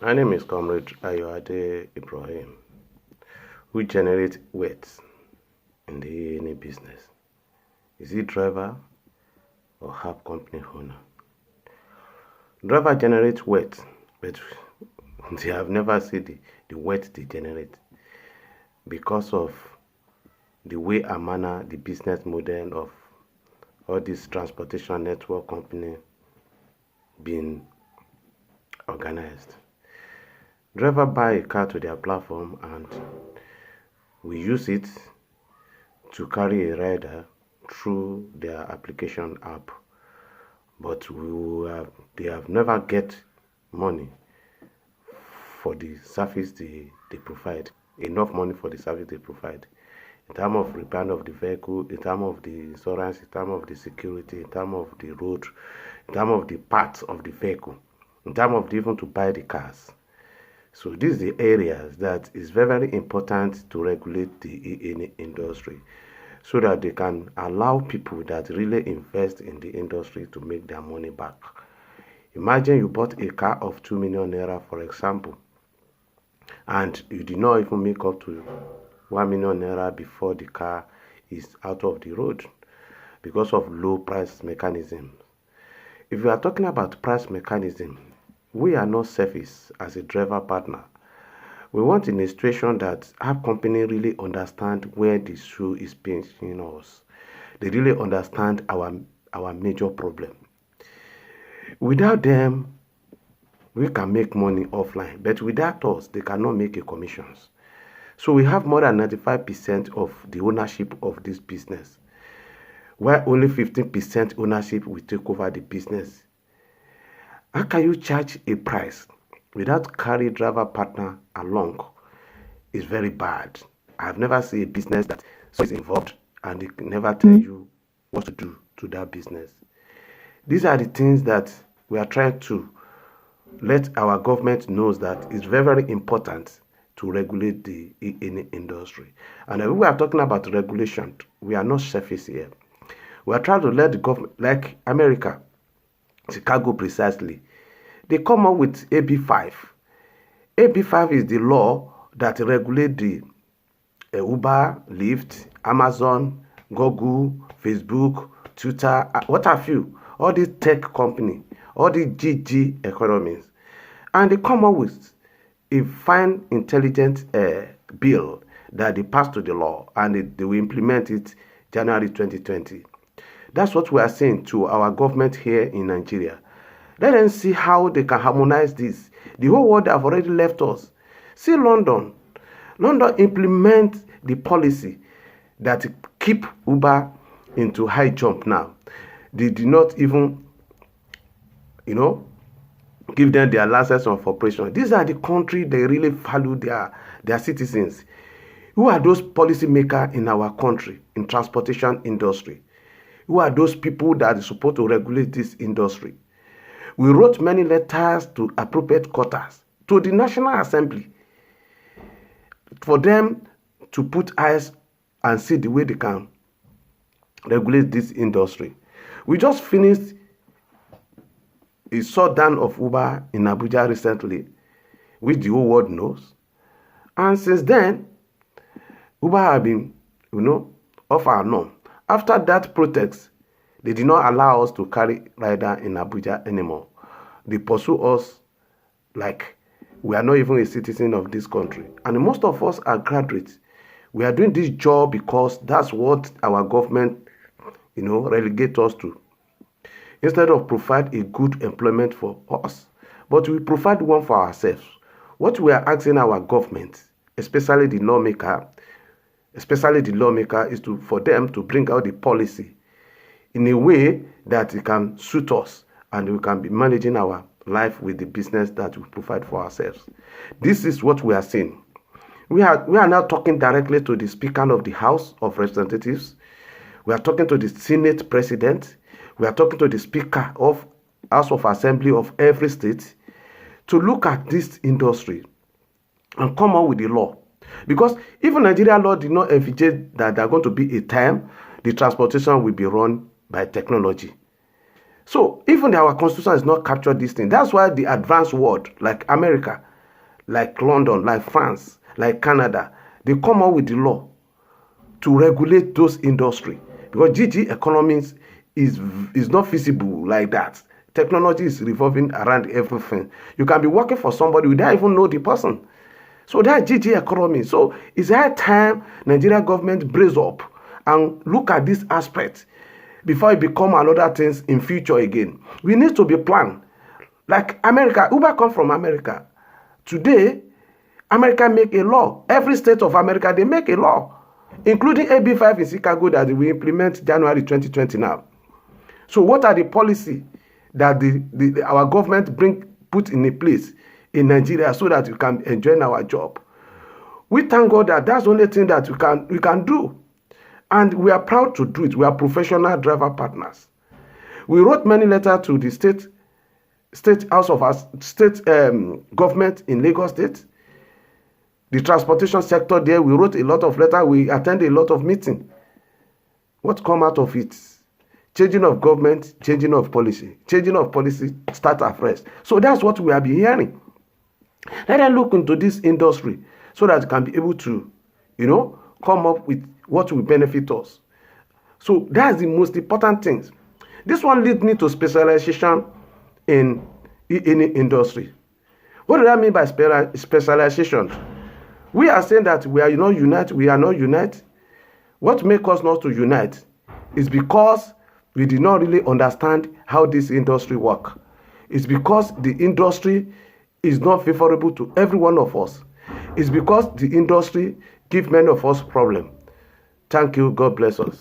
My name is Comrade Ayoade Ibrahim, who generates wealth in the any business. Is he driver or hub company owner? Driver generates wealth, but they have never seen the wealth they generate because of the way and manner the business model of all this transportation network company being organized. Driver buy a car to their platform and we use it to carry a rider through their application app, but they have never get money for the service they provide, enough money for the service they provide, in terms of repair of the vehicle, in terms of the insurance, in terms of the security, in terms of the road, in terms of the parts of the vehicle, in terms of even to buy the cars. So these are the areas that is very, very important to regulate the industry so that they can allow people that really invest in the industry to make their money back. Imagine you bought a car of 2 million naira, for example, and you did not even make up to 1 million naira before the car is out of the road because of low price mechanism. If you are talking about price mechanism, we are not selfish as a driver partner. We want in a situation that our company really understand where the shoe is pinching us. They really understand our major problem. Without them, we can make money offline, but without us, they cannot make a commissions. So we have more than 95% of the ownership of this business, where only 15% ownership will take over the business. How can you charge a price without carry driver partner along? It's very bad. I've never seen a business that is involved and they never tell you what to do to that business. These are the things that we are trying to let our government knows that it's very, very important to regulate the industry. And when we are talking about regulation, we are not selfish here. We are trying to let the government, like America, Chicago precisely, they come up with AB5. AB5 is the law that regulates the Uber, Lyft, Amazon, Google, Facebook, Twitter, what have you, all these tech companies, all these GG economies. And they come up with a fine, intelligent bill that they pass to the law and they will implement it January 2020. That's what we are saying to our government here in Nigeria. Let them see how they can harmonize this. The whole world have already left us. See London. London implement the policy that keep Uber into high jump now. They did not even, give them their license of operation. These are the country they really value their citizens. Who are those policy makers in our country, in transportation industry? Who are those people that are supposed to regulate this industry? We wrote many letters to appropriate quarters, to the National Assembly, for them to put eyes and see the way they can regulate this industry. We just finished a shutdown of Uber in Abuja recently, which the whole world knows. And since then, Uber have been, off our norm. After that protest, they did not allow us to carry rider in Abuja anymore. They pursue us like we are not even a citizen of this country. And most of us are graduates. We are doing this job because that's what our government, relegate us to. Instead of provide a good employment for us, but we provide one for ourselves. What we are asking our government, especially the lawmaker, is for them to bring out the policy in a way that it can suit us and we can be managing our life with the business that we provide for ourselves. This is what we are saying. We are now talking directly to the Speaker of the House of Representatives. We are talking to the Senate President. We are talking to the Speaker of House of Assembly of every state to look at this industry and come up with the law. Because even Nigeria law did not envisage that there are going to be a time the transportation will be run by technology. So even our constitution has not captured this thing. That's why the advanced world, like America, like London, like France, like Canada, they come out with the law to regulate those industry, because gig economies is not feasible like that. Technology is revolving around everything. You can be working for somebody without even know the person. So that gig economy. So it's high time Nigeria government brace up and look at this aspect before it become another things in future again. We need to be planned. Like America, Uber come from America. Today, America make a law. Every state of America, they make a law, including AB5 in Chicago that we implement January 2020 now. So what are the policy that our government put in a place in Nigeria so that we can enjoy our job? We thank God that that's the only thing that we can do. And we are proud to do it. We are professional driver partners. We wrote many letters to the state house of our state government in Lagos State. The transportation sector there, we wrote a lot of letters. We attended a lot of meetings. What come out of it? Changing of government, changing of policy. Changing of policy, start afresh. So that's what we have been hearing. Let them look into this industry so that it can be able to, come up with what will benefit us. So that's the most important things. This one leads me to specialization in industry. What do I mean by specialization? We are saying that we are not unite. We are not unite. What makes us not to unite is because we did not really understand how this industry works. It's because the industry is not favorable to every one of us. It's because the industry gives many of us problems. Thank you. God bless us.